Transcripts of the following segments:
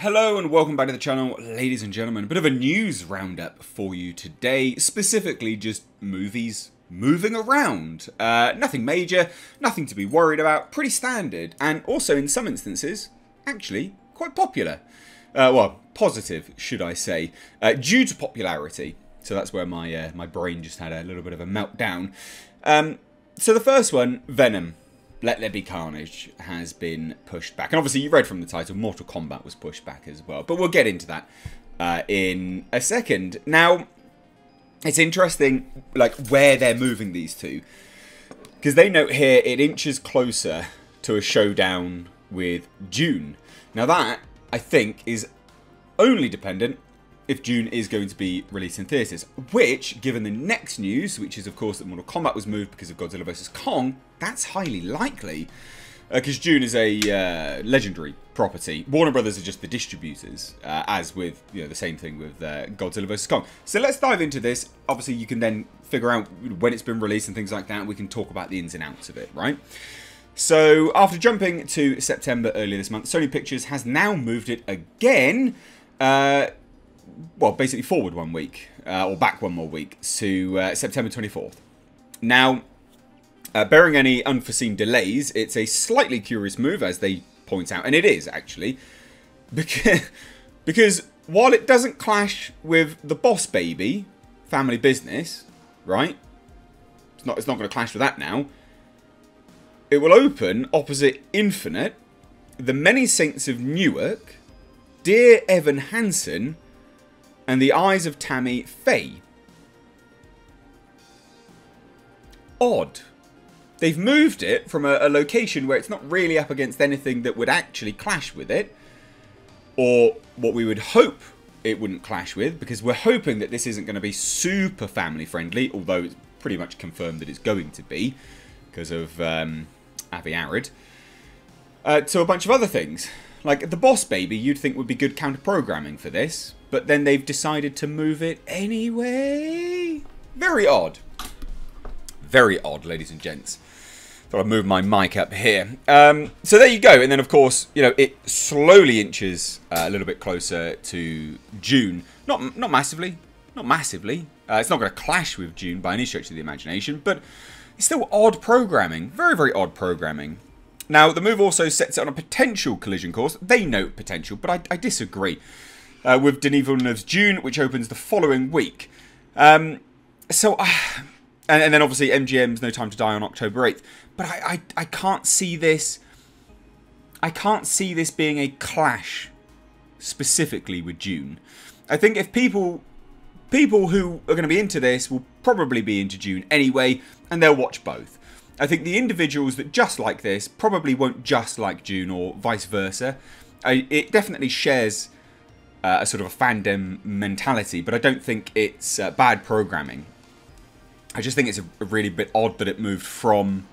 Hello and welcome back to the channel, ladies and gentlemen. A bit of a news roundup for you today, specifically just movies moving around. Nothing major, nothing to be worried about, pretty standard, and also in some instances, actually quite popular. Well, positive, should I say, due to popularity. So that's where my brain just had a little bit of a meltdown. So the first one, Venom. Let There Be Carnage has been pushed back. And obviously you read from the title, Mortal Kombat was pushed back as well. But we'll get into that in a second. Now, it's interesting like where they're moving these to. Because they note here it inches closer to a showdown with June. Now that, I think, is only dependent if June is going to be released in theatres. Which, given the next news, which is of course that Mortal Kombat was moved because of Godzilla vs. Kong, that's highly likely. Because June is a legendary property. Warner Brothers are just the distributors, as with the same thing with Godzilla vs. Kong. So let's dive into this. Obviously you can then figure out when it's been released and things like that. We can talk about the ins and outs of it, right? So after jumping to September earlier this month, Sony Pictures has now moved it again. Well, basically forward 1 week, or back one more week, to September 24th. Now, bearing any unforeseen delays, it's a slightly curious move, as they point out, and it is, actually, because while it doesn't clash with the Boss Baby family business, right, it's not going to clash with that now, it will open opposite Infinite, The Many Saints of Newark, Dear Evan Hansen, and The Eyes of Tammy Faye. Odd. They've moved it from a location where it's not really up against anything that would actually clash with it, or what we would hope it wouldn't clash with, because we're hoping that this isn't going to be super family friendly, although it's pretty much confirmed that it's going to be because of Avi Arad, to a bunch of other things. Like the Boss Baby, you'd think would be good counter-programming for this, but then they've decided to move it anyway. Very odd. Very odd, ladies and gents. Thought I'd move my mic up here. So there you go. And then, of course, it slowly inches a little bit closer to June. Not massively. Not massively. It's not going to clash with June by any stretch of the imagination, but it's still odd programming. Very, very odd programming. Now, the move also sets it on a potential collision course. They note potential, but I disagree. With Denis Villeneuve's June, which opens the following week. And then obviously MGM's No Time to Die on October 8th. But I can't see this. I can't see this being a clash specifically with June. I think if people who are going to be into this will probably be into June anyway, and they'll watch both. I think the individuals that just like this probably won't just like June, or vice versa. It definitely shares a sort of a fandom mentality, but I don't think it's bad programming. I just think it's a really bit odd that it moved from,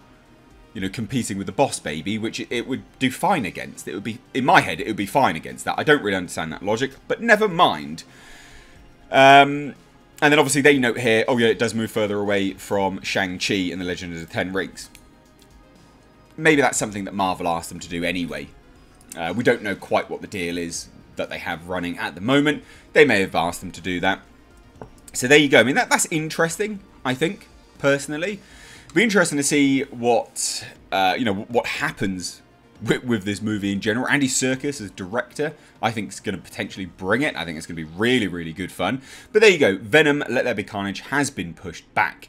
competing with the Boss Baby, which it would do fine against. It would be, in my head, it would be fine against that. I don't really understand that logic, but never mind. And then obviously they note here, oh yeah, it does move further away from Shang-Chi and the Legend of the Ten Rings. Maybe that's something that Marvel asked them to do anyway. We don't know quite what the deal is that they have running at the moment. They may have asked them to do that. So there you go. I mean, that's interesting, I think, personally. It'll be interesting to see what, what happens with this movie in general. Andy Serkis as director, I think is going to potentially bring it. I think it's going to be really, really good fun. But there you go. Venom, Let There Be Carnage has been pushed back.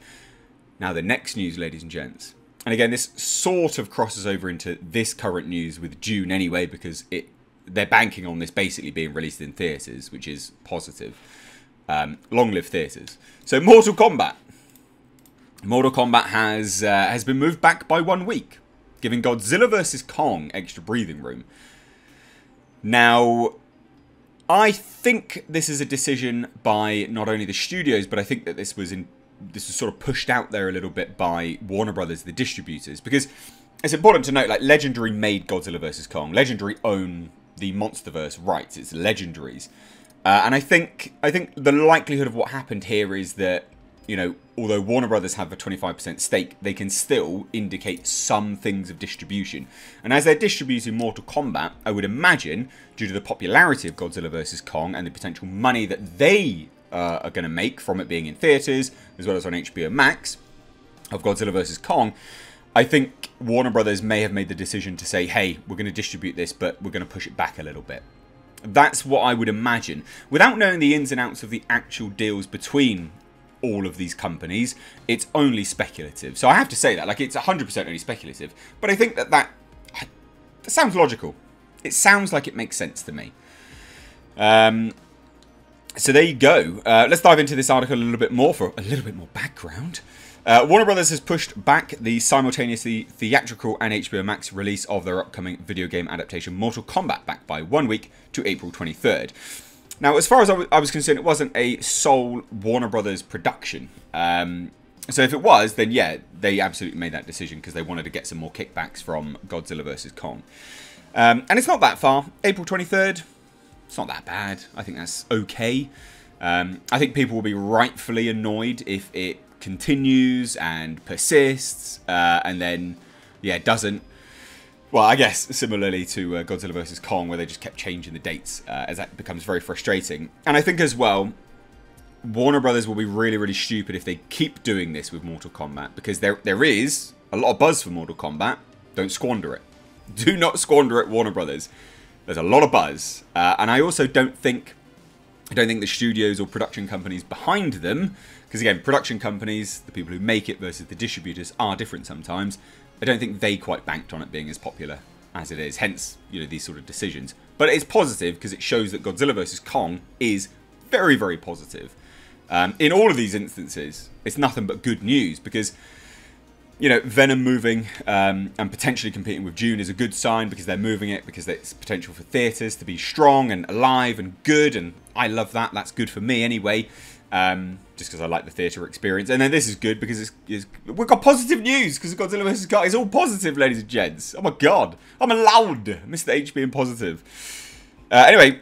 Now the next news, ladies and gents. And again, this sort of crosses over into this current news with June anyway, because they're banking on this basically being released in theatres, which is positive. Long live theatres. So Mortal Kombat. Mortal Kombat has been moved back by 1 week, giving Godzilla vs. Kong extra breathing room. Now, I think this is a decision by not only the studios, but I think that this was sort of pushed out there a little bit by Warner Brothers, the distributors, because it's important to note, like, Legendary made Godzilla vs. Kong. Legendary own the MonsterVerse rights. It's Legendary's. And I think the likelihood of what happened here is that you know, although Warner Brothers have a 25% stake, they can still indicate some things of distribution. And as they're distributing Mortal Kombat, I would imagine, due to the popularity of Godzilla vs. Kong and the potential money that they are going to make from it being in theaters, as well as on HBO Max, of Godzilla vs. Kong, I think Warner Brothers may have made the decision to say, hey, we're going to distribute this, but we're going to push it back a little bit. That's what I would imagine. Without knowing the ins and outs of the actual deals between all of these companies, it's only speculative. So I have to say that, like, it's 100% only speculative. But I think that sounds logical. It sounds like it makes sense to me. So there you go. Let's dive into this article a little bit more for a little bit more background. Warner Brothers has pushed back the simultaneously theatrical and HBO Max release of their upcoming video game adaptation Mortal Kombat back by 1 week to April 23rd. Now, as far as I was concerned, it wasn't a sole Warner Brothers production. So if it was, then yeah, they absolutely made that decision because they wanted to get some more kickbacks from Godzilla vs. Kong. And it's not that far. April 23rd, it's not that bad. I think that's okay. I think people will be rightfully annoyed if it continues and persists and then, yeah, it doesn't. Well, I guess similarly to Godzilla vs. Kong, where they just kept changing the dates, as that becomes very frustrating. And I think as well, Warner Brothers will be really, really stupid if they keep doing this with Mortal Kombat, because there is a lot of buzz for Mortal Kombat. Don't squander it. Do not squander it, Warner Brothers. There's a lot of buzz, and I also don't think the studios or production companies behind them, because again, production companies, the people who make it versus the distributors, are different sometimes. I don't think they quite banked on it being as popular as it is, hence, you know, these sort of decisions. But it's positive because it shows that Godzilla vs. Kong is very, very positive. In all of these instances, it's nothing but good news because, you know, Venom moving and potentially competing with Dune is a good sign because they're moving it, because there's potential for theatres to be strong and alive and good, and I love that. That's good for me anyway. Just because I like the theatre experience. And then this is good because we've got positive news because Godzilla vs. Kong is all positive, ladies and gents. Oh my god. I'm allowed. Mr. H being positive. Anyway,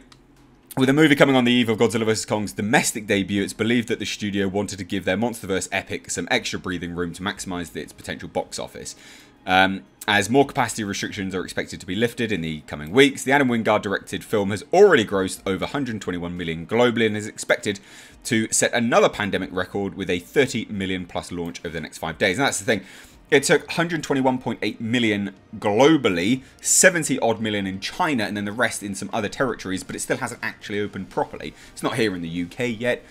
with the movie coming on the eve of Godzilla vs. Kong's domestic debut, it's believed that the studio wanted to give their MonsterVerse epic some extra breathing room to maximise its potential box office. As more capacity restrictions are expected to be lifted in the coming weeks, the Adam Wingard-directed film has already grossed over 121 million globally and is expected to set another pandemic record with a 30 million plus launch over the next 5 days. And that's the thing. It took 121.8 million globally, 70 odd million in China, and then the rest in some other territories, but it still hasn't actually opened properly. It's not here in the UK yet.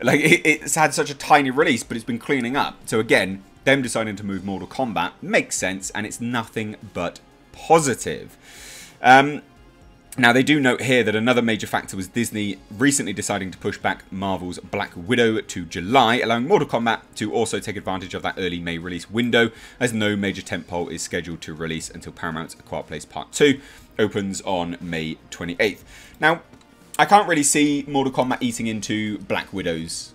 Like, it's had such a tiny release, but it's been cleaning up. So again, them deciding to move Mortal Kombat makes sense, and it's nothing but positive. Now, they do note here that another major factor was Disney recently deciding to push back Marvel's Black Widow to July, allowing Mortal Kombat to also take advantage of that early May release window, as no major tentpole is scheduled to release until Paramount's A Quiet Place Part 2 opens on May 28th. Now, I can't really see Mortal Kombat eating into Black Widow's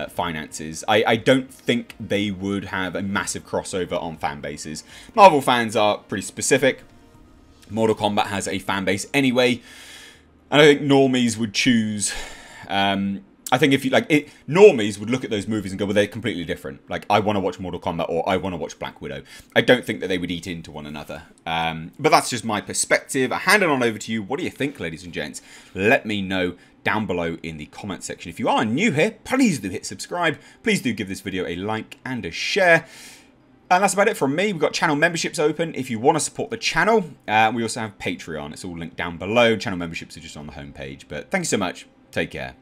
finances. I don't think they would have a massive crossover on fan bases. Marvel fans are pretty specific. Mortal Kombat has a fan base anyway, and I think normies would choose. I think if you like it, normies would look at those movies and go, well, they're completely different. Like, I want to watch Mortal Kombat or I want to watch Black Widow. I don't think that they would eat into one another. But that's just my perspective. I hand it on over to you. What do you think, ladies and gents? Let me know down below in the comment section. If you are new here, please do hit subscribe. Please do give this video a like and a share. And that's about it from me. We've got channel memberships open if you want to support the channel. We also have Patreon. It's all linked down below. Channel memberships are just on the homepage. But thank you so much. Take care.